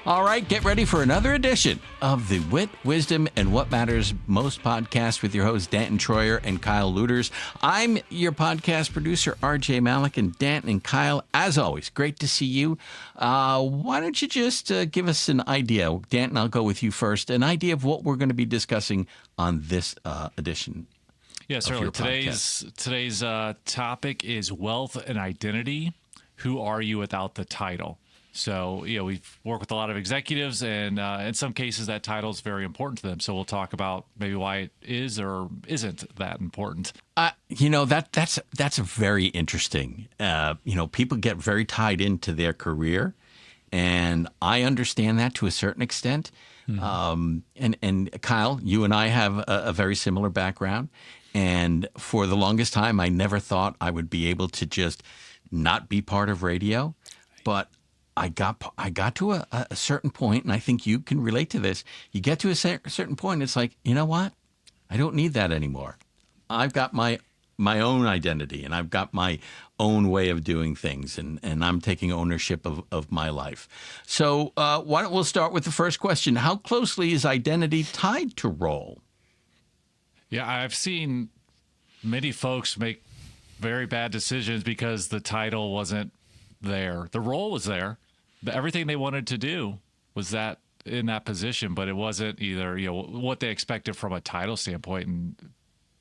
All right, get ready for another edition of the Wit, Wisdom, and What Matters Most podcast with your hosts, Danton Troyer and Kyle Luetters. I'm your podcast producer, RJ Malik, and Danton and Kyle, as always, great to see you. Why don't you just give us an idea? Danton, I'll go with you first. An idea of what we're going to be discussing on this edition. Yeah, certainly. Today's topic is wealth and identity. Who are you without the title? So, we've worked with a lot of executives, and in some cases that title is very important to them. So we'll talk about maybe why it is or isn't that important. That's very interesting. People get very tied into their career, and I understand that to a certain extent. Mm-hmm. And Kyle, you and I have a very similar background, and for the longest time, I never thought I would be able to just not be part of radio, but I got to a certain point, and I think you can relate to this. You get to a certain point, it's like, you know what? I don't need that anymore. I've got my own identity, and I've got my own way of doing things, and I'm taking ownership of my life. So why don't we'll start with the first question. How closely is identity tied to role? Yeah, I've seen many folks make very bad decisions because the title wasn't there. The role was there. Everything they wanted to do was that in that position, but it wasn't either, what they expected from a title standpoint, and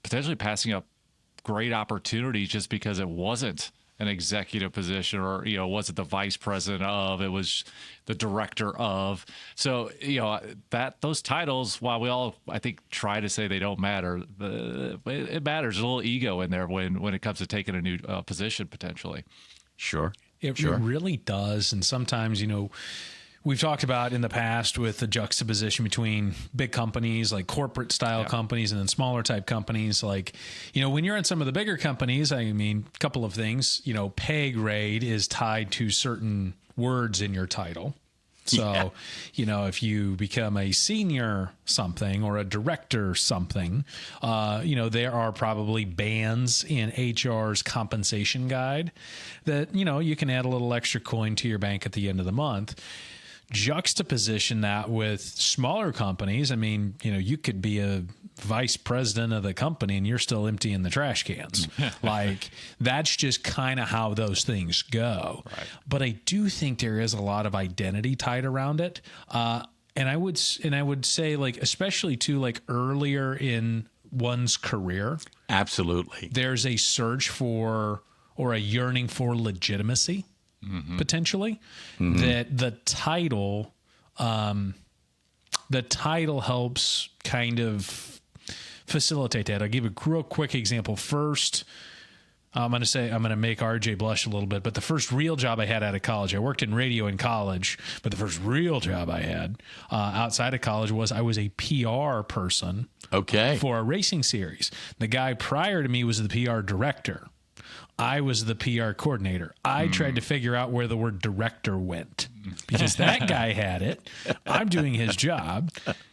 potentially passing up great opportunities just because it wasn't an executive position, or, wasn't the vice president of, it was the director of. So, those titles, while we all, I think, try to say they don't matter, it matters. There's a little ego in there when it comes to taking a new position potentially. Sure. It really does. And sometimes, we've talked about in the past with the juxtaposition between big companies, like corporate style companies, and then smaller type companies. Like, when you're in some of the bigger companies, a couple of things, pay grade is tied to certain words in your title. So, if you become a senior something or a director something, there are probably bands in HR's compensation guide that, you can add a little extra coin to your bank at the end of the month. Juxtaposition that with smaller companies. You could be a vice president of the company and you're still emptying the trash cans. Like, that's just kind of how those things go. Right. But I do think there is a lot of identity tied around it. And I would say, like, especially too, like earlier in one's career. Absolutely. There's a search for, or a yearning for legitimacy. Mm-hmm. Potentially, that the title helps kind of facilitate that. I'll give a real quick example. First, I'm going to make RJ blush a little bit, but the first real job I had out of college, I worked in radio in college, but the first real job I had outside of college was I was a PR person. Okay. For a racing series. The guy prior to me was the PR director. I was the PR coordinator. I tried to figure out where the word director went because that guy had it. I'm doing his job.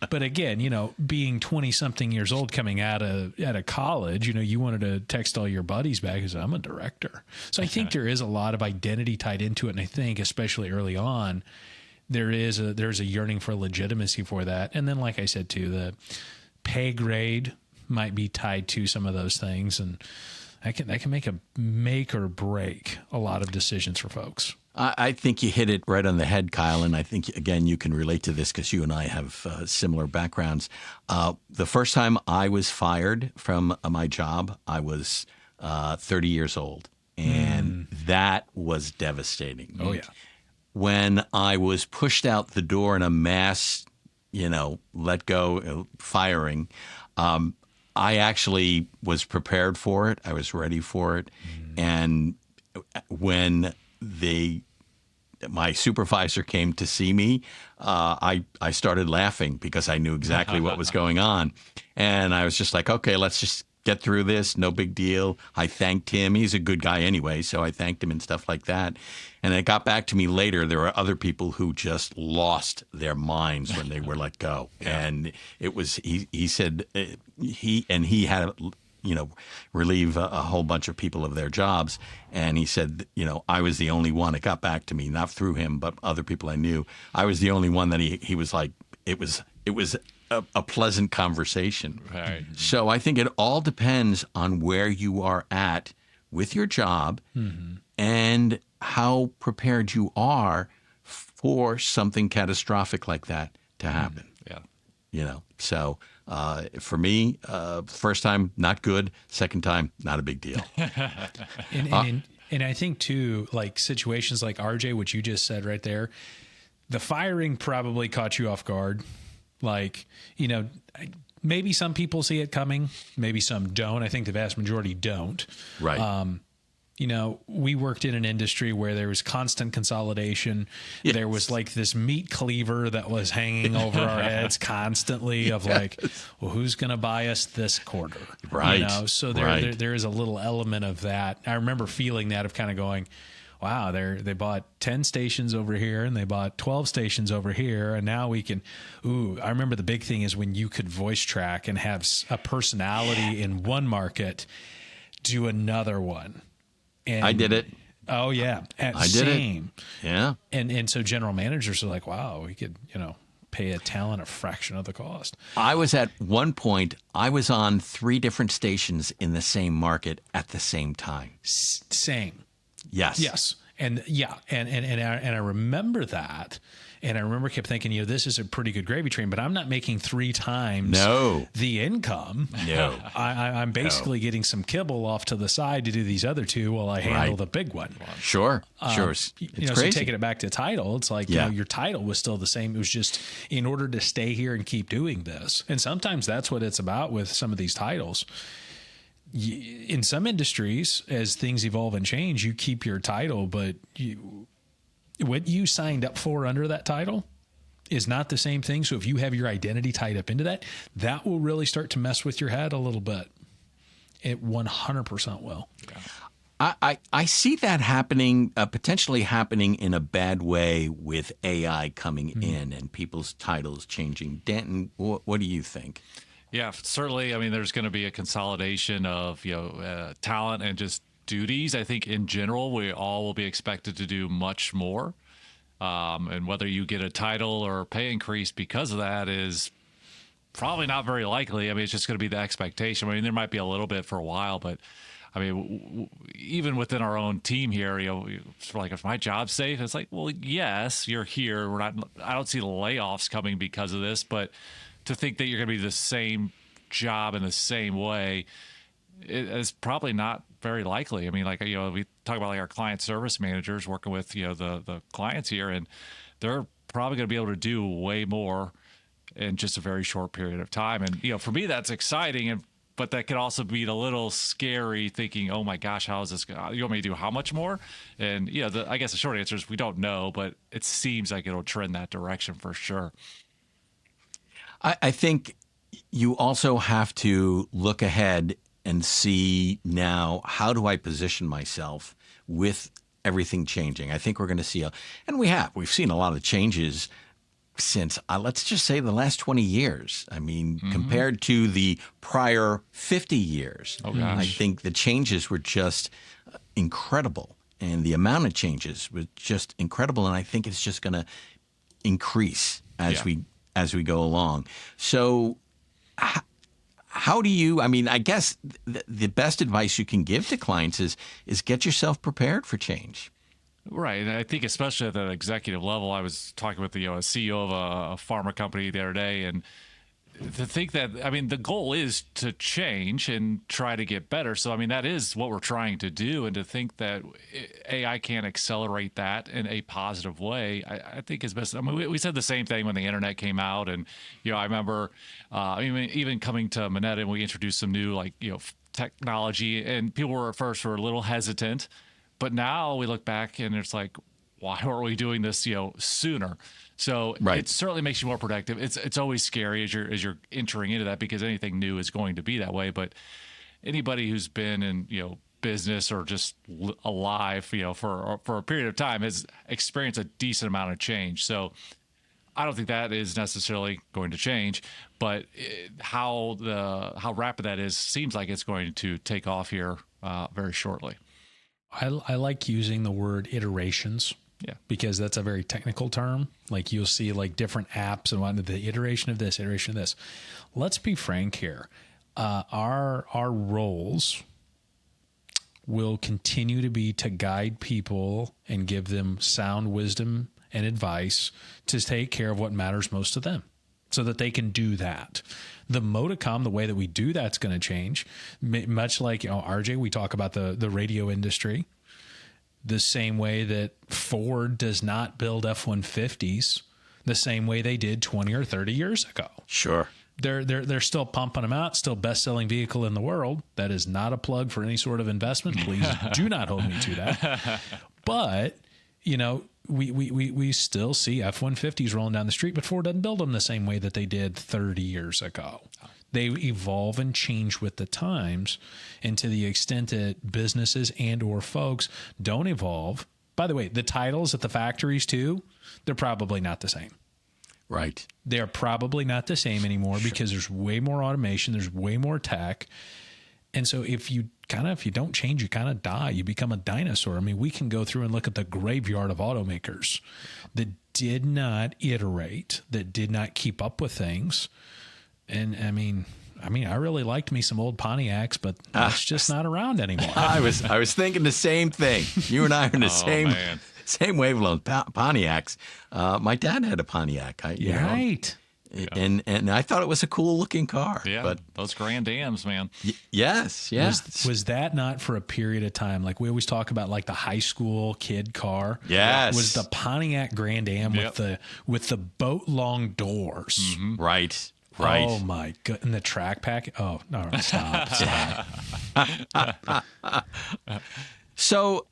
But again, being 20-something years old coming out of college, you wanted to text all your buddies back and say, I'm a director. So I think there is a lot of identity tied into it. And I think especially early on, there's a yearning for legitimacy for that. And then, like I said, too, the pay grade might be tied to some of those things. And that can make or break a lot of decisions for folks. I think you hit it right on the head, Kyle, and I think, again, you can relate to this because you and I have similar backgrounds. The first time I was fired from my job, I was 30 years old, and that was devastating. Oh, yeah. When I was pushed out the door in a mass, let go, firing, I actually was prepared for it. I was ready for it. And when my supervisor came to see me, I started laughing because I knew exactly what was going on. And I was just like, okay, let's just get through this. No big deal. I thanked him. He's a good guy anyway, so I thanked him and stuff like that. And it got back to me later. There were other people who just lost their minds when they were let go. Yeah. And it was, he said, he had relieve a whole bunch of people of their jobs. And he said, I was the only one. It got back to me, not through him, but other people I knew. I was the only one that he was like, it was a pleasant conversation. Right. So I think it all depends on where you are at with your job and how prepared you are for something catastrophic like that to happen. Yeah. So for me, first time, not good. Second time, not a big deal. And I think too, like situations like RJ, which you just said right there, the firing probably caught you off guard. Like, maybe some people see it coming, maybe some don't. I think the vast majority don't. Right. We worked in an industry where there was constant consolidation. Yes. There was like this meat cleaver that was hanging over our heads constantly of like, well, who's going to buy us this quarter? Right. So there is a little element of that. I remember feeling that, of kind of going, wow, they bought 10 stations over here and they bought 12 stations over here. And now we can, I remember the big thing is when you could voice track and have a personality in one market do another one. And I did it. Oh yeah. I did it. Yeah. And so general managers are like, wow, we could, pay a talent a fraction of the cost. I was at one point, I was on 3 different stations in the same market at the same time. Same. Yes. And I remember that. And I remember kept thinking, this is a pretty good gravy train, but I'm not making 3 times the income. No. I'm basically getting some kibble off to the side to do these other 2 while I handle the big one. Sure. It's crazy. So taking it back to title, it's like, your title was still the same. It was just in order to stay here and keep doing this. And sometimes that's what it's about with some of these titles. In some industries, as things evolve and change, you keep your title, but what you signed up for under that title is not the same thing. So if you have your identity tied up into that, that will really start to mess with your head a little bit. It 100% will. I see that happening, potentially happening in a bad way with AI coming in and people's titles changing. Danton, what do you think? Yeah, certainly. I mean, there's going to be a consolidation of talent and just duties. I think in general, we all will be expected to do much more. And whether you get a title or a pay increase because of that is probably not very likely. I mean, it's just going to be the expectation. I mean, there might be a little bit for a while, but I mean, even within our own team here, it's like, if my job's safe, it's like, well, yes, you're here. I don't see layoffs coming because of this, but to think that you're going to be the same job in the same way is probably not very likely. I mean, like, we talk about like our client service managers working with, the clients here, and they're probably going to be able to do way more in just a very short period of time. And, for me, that's exciting. But that could also be a little scary thinking, oh my gosh, how is this? You want me to do how much more? And, I guess the short answer is we don't know, but it seems like it'll trend that direction for sure. I think you also have to look ahead and see now, how do I position myself with everything changing? I think we're going to see we've seen a lot of changes since, let's just say, the last 20 years. I mean, compared to the prior 50 years, I think the changes were just incredible. And the amount of changes was just incredible. And I think it's just going to increase as we go along. So how do you, I guess the best advice you can give to clients is get yourself prepared for change. Right. And I think especially at the executive level, I was talking with a CEO of a pharma company the other day, and to think that, the goal is to change and try to get better. So, that is what we're trying to do. And to think that AI can accelerate that in a positive way, I think is best. We said the same thing when the internet came out. And, I remember even coming to Minetta, and we introduced some new, technology, and people were at first were a little hesitant. But now we look back and it's like, why aren't we doing this, sooner? So It certainly makes you more productive. It's always scary as you're entering into that, because anything new is going to be that way. But anybody who's been in business or just alive for a period of time has experienced a decent amount of change. So I don't think that is necessarily going to change, but how rapid that is seems like it's going to take off here very shortly. I like using the word iterations. Yeah. Because that's a very technical term. Like you'll see like different apps and what the iteration of this, iteration of this. Let's be frank here. Our roles will continue to be to guide people and give them sound wisdom and advice to take care of what matters most to them so that they can do that. The modicum, the way that we do that's going to change, much like, RJ, we talk about the radio industry, the same way that Ford does not build F-150s the same way they did 20 or 30 years ago. Sure. They're still pumping them out, still best-selling vehicle in the world. That is not a plug for any sort of investment. Please do not hold me to that. But, we still see F-150s rolling down the street, but Ford doesn't build them the same way that they did 30 years ago. They evolve and change with the times, and to the extent that businesses and or folks don't evolve. By the way, the titles at the factories too, they're probably not the same. Right. They're probably not the same anymore because there's way more automation, there's way more tech. And so if you don't change, you kind of die. You become a dinosaur. I mean, we can go through and look at the graveyard of automakers that did not iterate, that did not keep up with things. And I mean, I really liked me some old Pontiacs, but that's just not around anymore. I was thinking the same thing. You and I are in the same wavelength. Pontiacs. My dad had a Pontiac. Right. And I thought it was a cool looking car. Yeah, but those Grand Dams, man. Yes. Was that not for a period of time? Like we always talk about, like the high school kid car. Yes. Was the Pontiac Grand Am with the boat long doors? Mm-hmm. Right. Right. Oh my god! And the track pack. Oh no! Stop. So,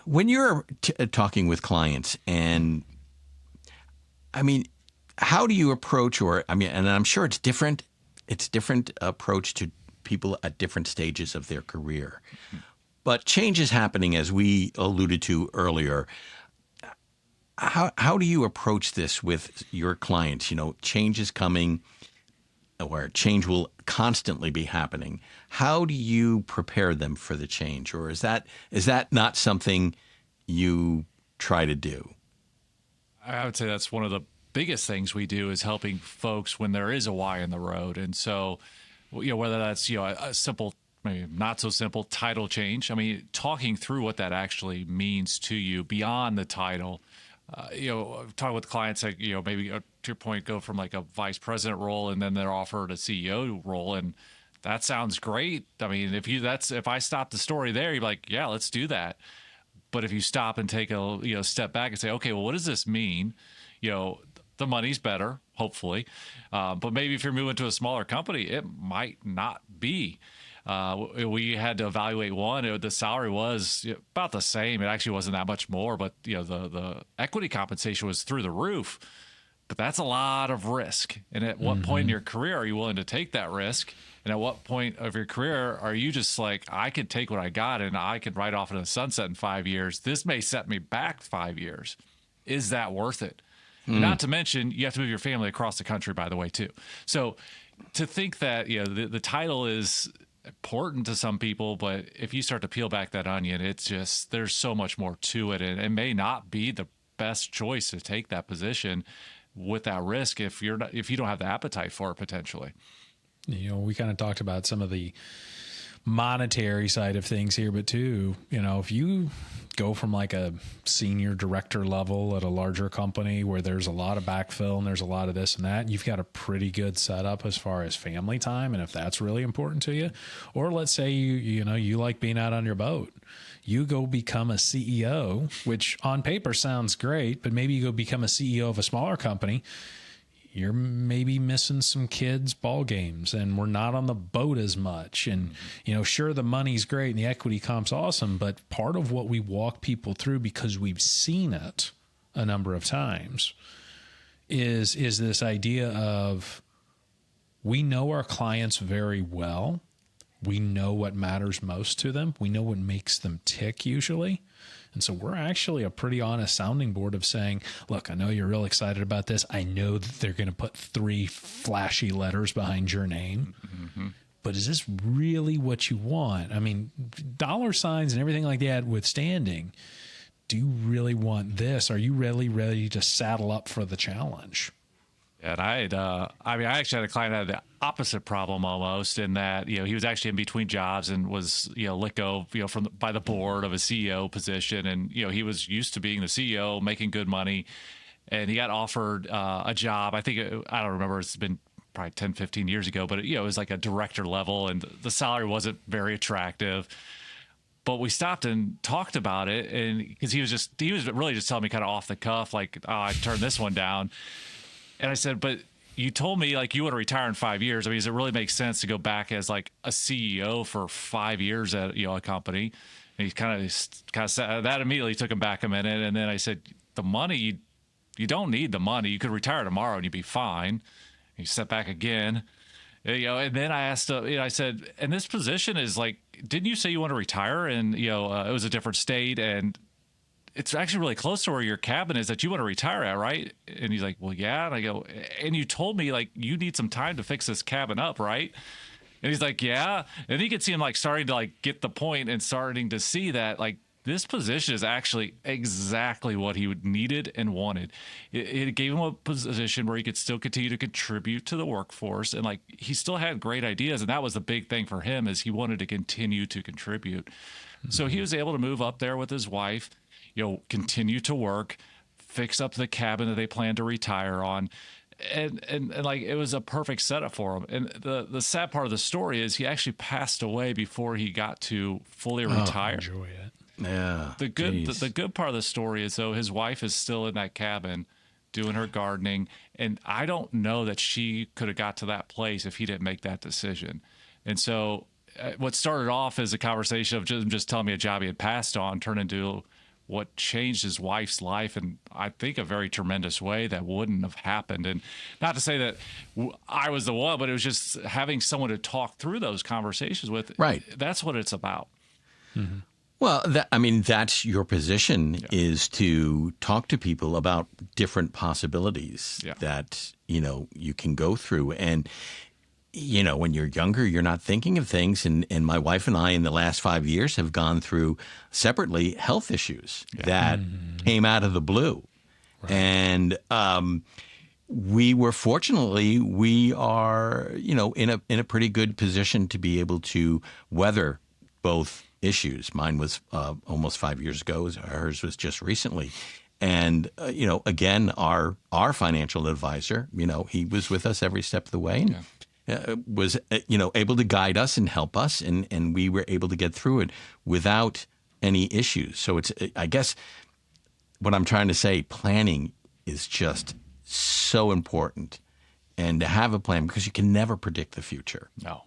when you're talking with clients, and I mean, how do you approach? And I'm sure it's different. It's different approach to people at different stages of their career. But change is happening, as we alluded to earlier. How do you approach this with your clients? Change is coming, or change will constantly be happening. How do you prepare them for the change, or is that not something you try to do? I would say that's one of the biggest things we do is helping folks when there is a why in the road. And so, whether that's a simple, maybe not so simple title change. I mean, talking through what that actually means to you beyond the title. Talk with clients like, maybe to your point, go from like a vice president role and then they're offered a CEO role. And that sounds great. I mean, if I stop the story there, you're like, yeah, let's do that. But if you stop and take a step back and say, okay, well, what does this mean? The money's better, hopefully. But maybe if you're moving to a smaller company, it might not be. We had to evaluate one. The salary was about the same. It actually wasn't that much more, but the equity compensation was through the roof. But that's a lot of risk. And at what point in your career are you willing to take that risk? And at what point of your career are you just like, I could take what I got and I could ride off in the sunset in 5 years. This may set me back 5 years. Is that worth it? Not to mention, you have to move your family across the country, by the way, too. So to think that the title is important to some people, but if you start to peel back that onion, it's just there's so much more to it, and it may not be the best choice to take that position with that risk if you don't have the appetite for it potentially. We kind of talked about some of the monetary side of things here, but too, if you go from like a senior director level at a larger company where there's a lot of backfill and there's a lot of this and that, you've got a pretty good setup as far as family time. And if that's really important to you, or let's say you like being out on your boat, you go become a CEO, which on paper sounds great, but maybe you go become a CEO of a smaller company. You're maybe missing some kids' ball games, and we're not on the boat as much. And, sure, the money's great and the equity comp's awesome, but part of what we walk people through, because we've seen it a number of times, is this idea of we know our clients very well, We know what matters most to them. We know what makes them tick usually. And so we're actually a pretty honest sounding board of saying, look, I know you're real excited about this. I know that they're going to put 3 flashy letters behind your name. Mm-hmm. But is this really what you want? I mean, dollar signs and everything like that withstanding, do you really want this? Are you really ready to saddle up for the challenge? And I actually had a client that had the opposite problem almost, in that, he was actually in between jobs and was, let go, by the board of a CEO position. And, he was used to being the CEO, making good money. And he got offered a job. I don't remember. It's been probably 10, 15 years ago, but it was like a director level, and the salary wasn't very attractive. But we stopped and talked about it. And because he was really just telling me kind of off the cuff, like, oh, I turned this one down. And I said, but you told me like you want to retire in 5 years. I mean, does it really make sense to go back as like a CEO for 5 years at a company? And he kind of said that. Immediately took him back a minute. And then I said, the money, you don't need the money. You could retire tomorrow and you'd be fine. And he sat back again. And then I asked, I said, and this position is like, didn't you say you want to retire? And, it was a different state, and it's actually really close to where your cabin is that you want to retire at, right? And he's like, well, yeah. And I go, and you told me like you need some time to fix this cabin up, right? And he's like, yeah. And you could see him like starting to like get the point and starting to see that like this position is actually exactly what he needed and wanted. It gave him a position where he could still continue to contribute to the workforce. And like, he still had great ideas. And that was the big thing for him, is he wanted to continue to contribute. Mm-hmm. So he was able to move up there with his wife, continue to work, fix up the cabin that they plan to retire on. And like, it was a perfect setup for him. And the sad part of the story is he actually passed away before he got to fully retire. Enjoy it. Yeah. The good part of the story is, though, his wife is still in that cabin doing her gardening. And I don't know that she could have got to that place if he didn't make that decision. And so what started off as a conversation of just telling me a job he had passed on turned into what changed his wife's life, and I think a very tremendous way that wouldn't have happened. And not to say that I was the one, but it was just having someone to talk through those conversations with. Right. That's what it's about. Mm-hmm. Well, that's your position, is to talk to people about different possibilities that, you can go through. And, when you're younger, you're not thinking of things. And my wife and I in the last 5 years have gone through separately health issues that came out of the blue. Right. And we are, in a pretty good position to be able to weather both issues. Mine was almost 5 years ago. Hers was just recently. And, again, our financial advisor, he was with us every step of the way. And, was, able to guide us and help us. And we were able to get through it without any issues. So I guess what I'm trying to say, planning is just so important. And to have a plan, because you can never predict the future. No.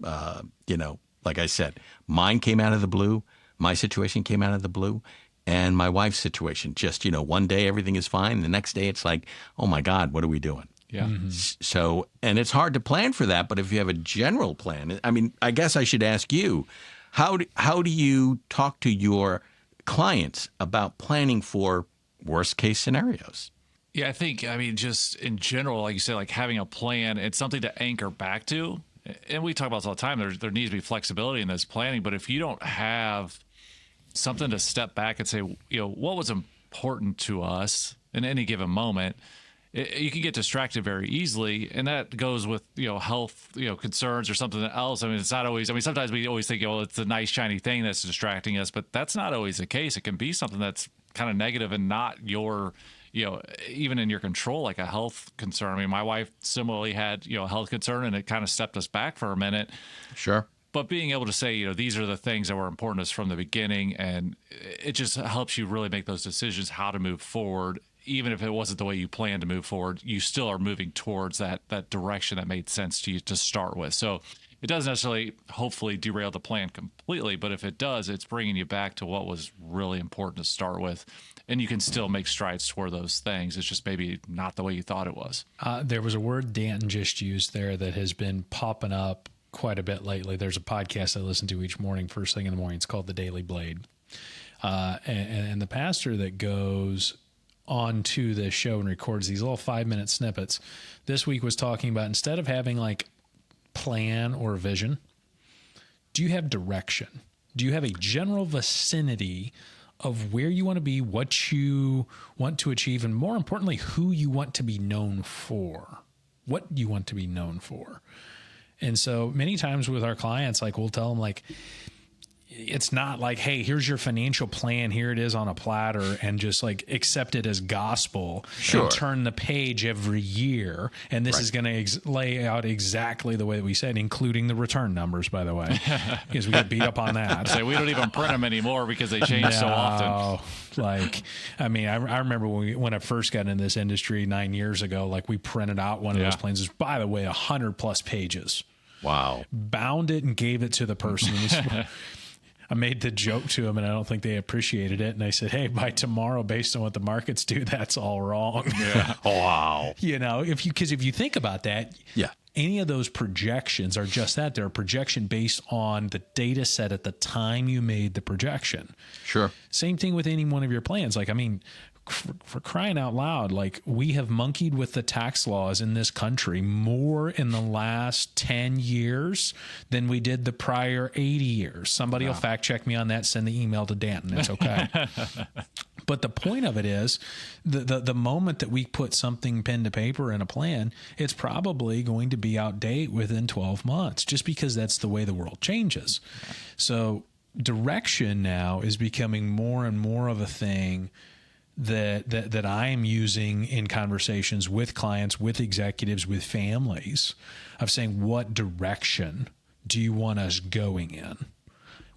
Like I said, mine came out of the blue. My situation came out of the blue. And my wife's situation, just, one day everything is fine. The next day it's like, oh, my God, what are we doing? Yeah. Mm-hmm. So, and it's hard to plan for that. But if you have a general plan, I mean, I guess I should ask you, how do you talk to your clients about planning for worst case scenarios? Yeah, I think, just in general, like you said, like having a plan and something to anchor back to. And we talk about this all the time. There needs to be flexibility in this planning. But if you don't have something to step back and say, what was important to us in any given moment, you can get distracted very easily. And that goes with, health, concerns or something else. It's not always, sometimes we always think, it's a nice, shiny thing that's distracting us, but that's not always the case. It can be something that's kind of negative and not your, even in your control, like a health concern. My wife similarly had, a health concern, and it kind of stepped us back for a minute. Sure. But being able to say, these are the things that were important to us from the beginning, and it just helps you really make those decisions how to move forward. Even if it wasn't the way you planned to move forward, you still are moving towards that direction that made sense to you to start with. So it doesn't necessarily, hopefully, derail the plan completely, but if it does, it's bringing you back to what was really important to start with. And you can still make strides toward those things. It's just maybe not the way you thought it was. There was a word Danton just used there that has been popping up quite a bit lately. There's a podcast I listen to each morning, first thing in the morning. It's called The Daily Blade. And the pastor that goes onto this show and records these little 5-minute snippets this week was talking about, instead of having like plan or vision, do you have direction? Do you have a general vicinity of where you want to be, what you want to achieve, and more importantly, who you want to be known for? What you want to be known for. And so many times with our clients, like we'll tell them, like, it's not like, hey, here's your financial plan, here it is on a platter, and just like accept it as gospel. Sure. And turn the page every year. And this is going to lay out exactly the way that we said, including the return numbers, by the way, because we get beat up on that. So we don't even print them anymore because they change so often. Like, I mean, I remember when I first got in this industry 9 years ago, like we printed out one of those plans. It's, by the way, 100+ pages. Wow. Bound it and gave it to the person. I made the joke to them, and I don't think they appreciated it. And I said, hey, by tomorrow, based on what the markets do, that's all wrong. Yeah. Wow. You know, because if you think about that, any of those projections are just that. They're a projection based on the data set at the time you made the projection. Sure. Same thing with any one of your plans. Like, I mean, for crying out loud, like, we have monkeyed with the tax laws in this country more in the last 10 years than we did the prior 80 years. Somebody will fact check me on that, send the email to Danton. It's okay. But the point of it is the moment that we put something pen to paper in a plan, it's probably going to be out date within 12 months, just because that's the way the world changes. So direction now is becoming more and more of a thing that I am using in conversations with clients, with executives, with families, of saying, what direction do you want us going in?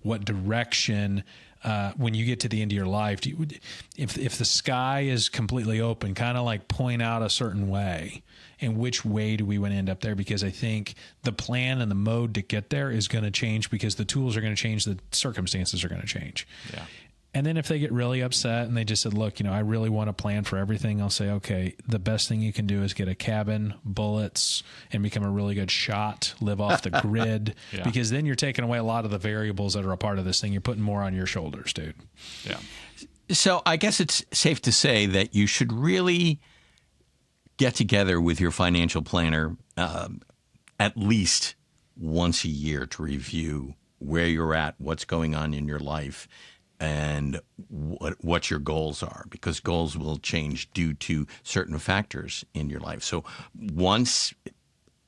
What direction, when you get to the end of your life, if the sky is completely open, kind of like point out a certain way, and which way do we want to end up there? Because I think the plan and the mode to get there is going to change, because the tools are going to change, the circumstances are going to change. Yeah. And then if they get really upset and they just said, look, I really want to plan for everything, I'll say, okay, the best thing you can do is get a cabin, bullets, and become a really good shot, live off the grid, because then you're taking away a lot of the variables that are a part of this thing. You're putting more on your shoulders, dude. Yeah. So I guess it's safe to say that you should really get together with your financial planner at least once a year to review where you're at, what's going on in your life, and what your goals are, because goals will change due to certain factors in your life. So once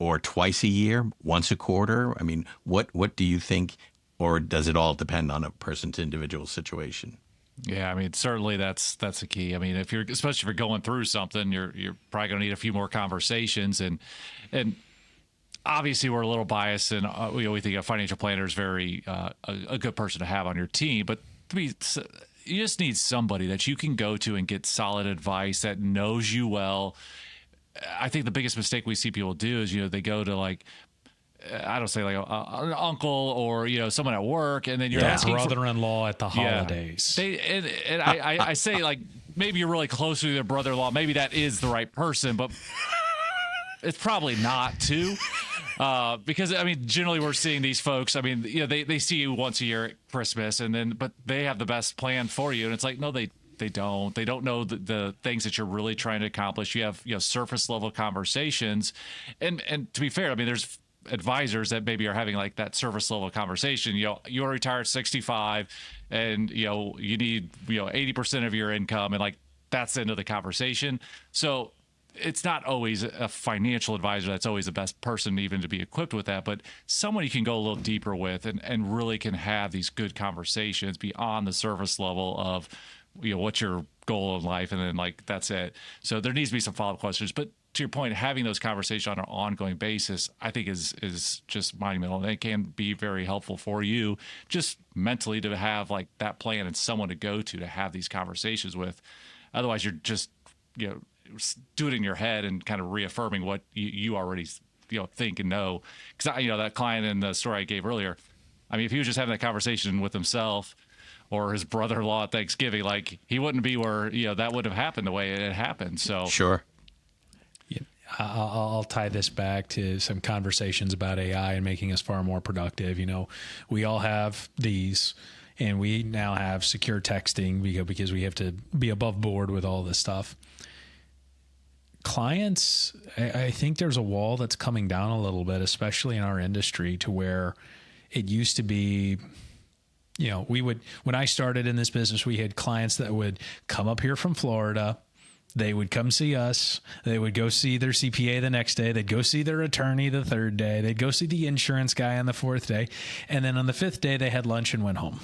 or twice a year, once a quarter, I mean, what do you think, or does it all depend on a person's individual situation? Yeah, I mean, certainly that's the key. I mean, especially if you're going through something, you're probably going to need a few more conversations, and obviously we're a little biased, and we think a financial planner is very a good person to have on your team, but you just need somebody that you can go to and get solid advice, that knows you well. I think the biggest mistake we see people do is, they go to, like, I don't say like an uncle or, someone at work, and then you're asking brother-in-law at the holidays. And I say, like, maybe you're really close to their brother-in-law. Maybe that is the right person, but it's probably not too. Because, I mean, generally we're seeing these folks, I mean, they see you once a year at Christmas, but they have the best plan for you. And it's like, no, they don't. They don't know the things that you're really trying to accomplish. You have, surface level conversations. And to be fair, I mean, there's advisors that maybe are having like that surface level conversation. You're retired at 65 and, you need, 80% of your income, and like that's the end of the conversation. So it's not always a financial advisor that's always the best person even to be equipped with that, but someone you can go a little deeper with and really can have these good conversations beyond the surface level of, what's your goal in life, and then like that's it. So there needs to be some follow-up questions. But to your point, having those conversations on an ongoing basis, I think is just monumental, and it can be very helpful for you just mentally to have like that plan and someone to go to have these conversations with. Otherwise, you're just do it in your head and kind of reaffirming what you already think and know. Because that client in the story I gave earlier, I mean, if he was just having that conversation with himself or his brother-in-law at Thanksgiving, like he wouldn't be where that would have happened the way it happened. So sure. I'll tie this back to some conversations about AI and making us far more productive. We all have these, and we now have secure texting because we have to be above board with all this stuff. Clients, I think there's a wall that's coming down a little bit, especially in our industry, to where it used to be, when I started in this business, we had clients that would come up here from Florida. They would come see us. They would go see their CPA the next day. They'd go see their attorney the third day. They'd go see the insurance guy on the fourth day. And then on the fifth day, they had lunch and went home.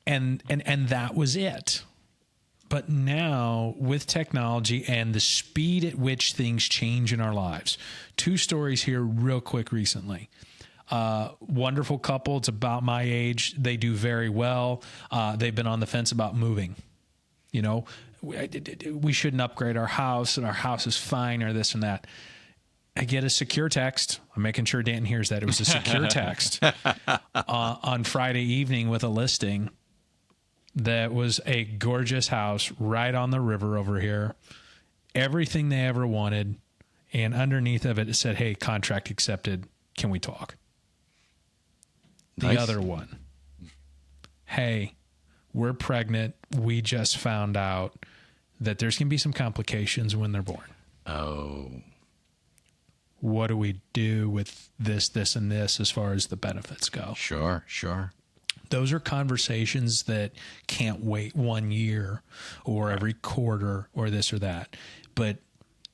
and that was it. But now with technology and the speed at which things change in our lives, 2 stories here real quick recently. Wonderful couple. It's about my age. They do very well. They've been on the fence about moving. We shouldn't upgrade our house, and our house is fine, or this and that. I get a secure text. I'm making sure Danton hears that. It was a secure text on Friday evening with a listing that was a gorgeous house right on the river over here. Everything they ever wanted. And underneath of it, it said, hey, contract accepted. Can we talk? Nice. The other one, hey, we're pregnant. We just found out that there's going to be some complications when they're born. Oh. What do we do with this, and this as far as the benefits go? Sure. Those are conversations that can't wait 1 year or every quarter or this or that. But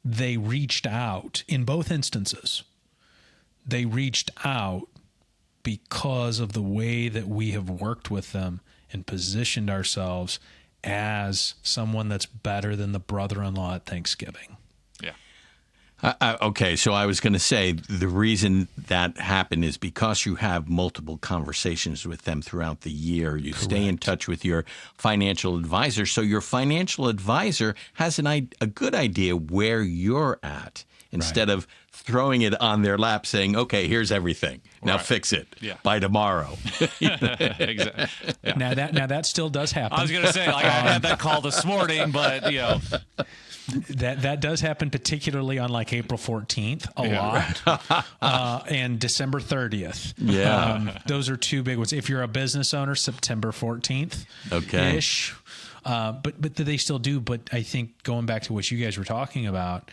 they reached out in both instances. They reached out because of the way that we have worked with them and positioned ourselves as someone that's better than the brother-in-law at Thanksgiving. Yeah. Okay, so I was going to say the reason that happened is because you have multiple conversations with them throughout the year. You Correct. Stay in touch with your financial advisor, so your financial advisor has a good idea where you're at instead of throwing it on their lap saying, okay, here's everything. Now fix it by tomorrow. Exactly. Yeah. Now that still does happen. I was going to say, I had that call this morning, but That does happen, particularly on like April 14th lot and December 30th. Yeah. Those are 2 big ones. If you're a business owner, September 14th ish. But they still do. But I think going back to what you guys were talking about,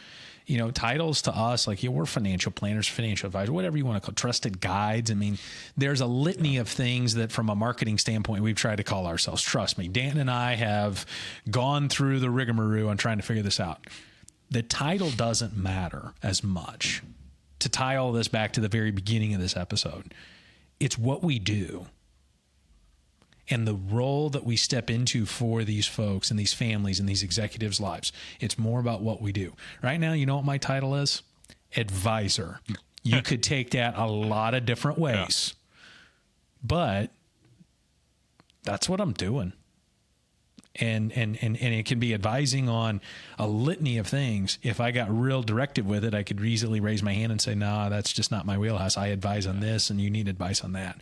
titles to us, like, we're financial planners, financial advisors, whatever you want to call trusted guides. I mean, there's a litany of things that from a marketing standpoint, we've tried to call ourselves. Trust me, Danton and I have gone through the rigmarole on trying to figure this out. The title doesn't matter as much. To tie all this back to the very beginning of this episode, it's what we do. And the role that we step into for these folks and these families and these executives' lives, it's more about what we do. Right now, you know what my title is? Advisor. You could take that a lot of different ways. But that's what I'm doing. And it can be advising on a litany of things. If I got real directive with it, I could easily raise my hand and say, nah, that's just not my wheelhouse. I advise on this and you need advice on that.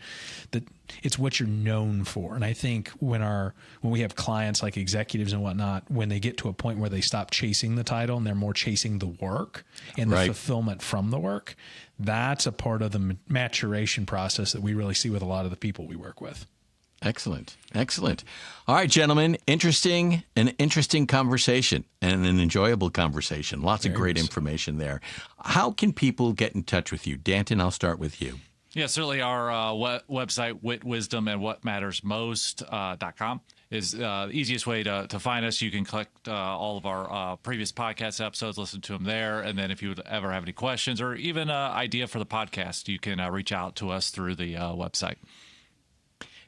It's what you're known for. And I think when we have clients like executives and whatnot, when they get to a point where they stop chasing the title and they're more chasing the work and the fulfillment from the work, that's a part of the maturation process that we really see with a lot of the people we work with. Excellent. All right, gentlemen, an interesting conversation and an enjoyable conversation. Lots of great information there. How can people get in touch with you? Danton, I'll start with you. Yeah, certainly our website, witwisdomandwhatmattersmost.com, is the easiest way to find us. You can collect all of our previous podcast episodes, listen to them there. And then if you would ever have any questions or even an idea for the podcast, you can reach out to us through the website.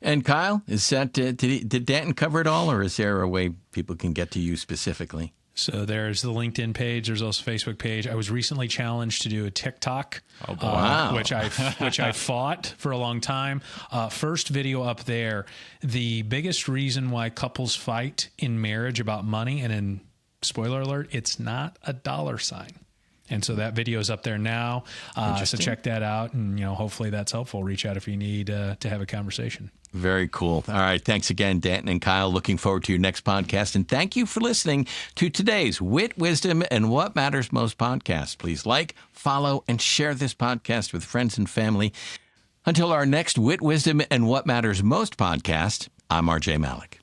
And Kyle, is that did Danton cover it all, or is there a way people can get to you specifically? So there's the LinkedIn page. There's also a Facebook page. I was recently challenged to do a TikTok, which I fought for a long time. First video up there. The biggest reason why couples fight in marriage about money, and in spoiler alert, it's not a dollar sign. And so that video is up there now. So check that out, and hopefully that's helpful. Reach out if you need to have a conversation. Very cool. All right. Thanks again, Danton and Kyle. Looking forward to your next podcast. And thank you for listening to today's Wit, Wisdom, and What Matters Most podcast. Please like, follow, and share this podcast with friends and family. Until our next Wit, Wisdom, and What Matters Most podcast, I'm RJ Malik.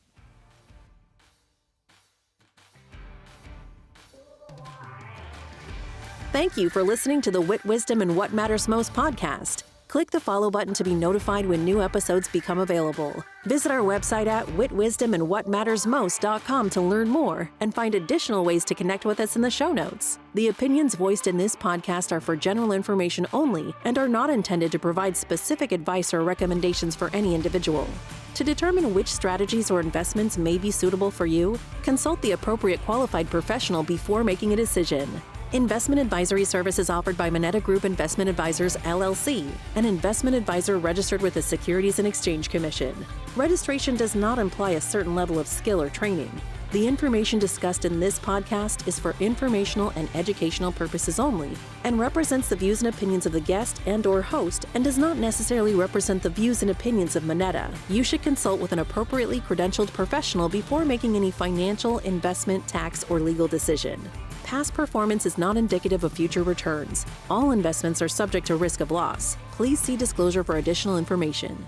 Thank you for listening to the Wit, Wisdom, and What Matters Most podcast. Click the follow button to be notified when new episodes become available. Visit our website at witwisdomandwhatmattersmost.com to learn more and find additional ways to connect with us in the show notes. The opinions voiced in this podcast are for general information only and are not intended to provide specific advice or recommendations for any individual. To determine which strategies or investments may be suitable for you, consult the appropriate qualified professional before making a decision. Investment advisory services offered by Moneta Group Investment Advisors, LLC, an investment advisor registered with the Securities and Exchange Commission. Registration does not imply a certain level of skill or training. The information discussed in this podcast is for informational and educational purposes only and represents the views and opinions of the guest and/or host and does not necessarily represent the views and opinions of Moneta. You should consult with an appropriately credentialed professional before making any financial, investment, tax, or legal decision. Past performance is not indicative of future returns. All investments are subject to risk of loss. Please see disclosure for additional information.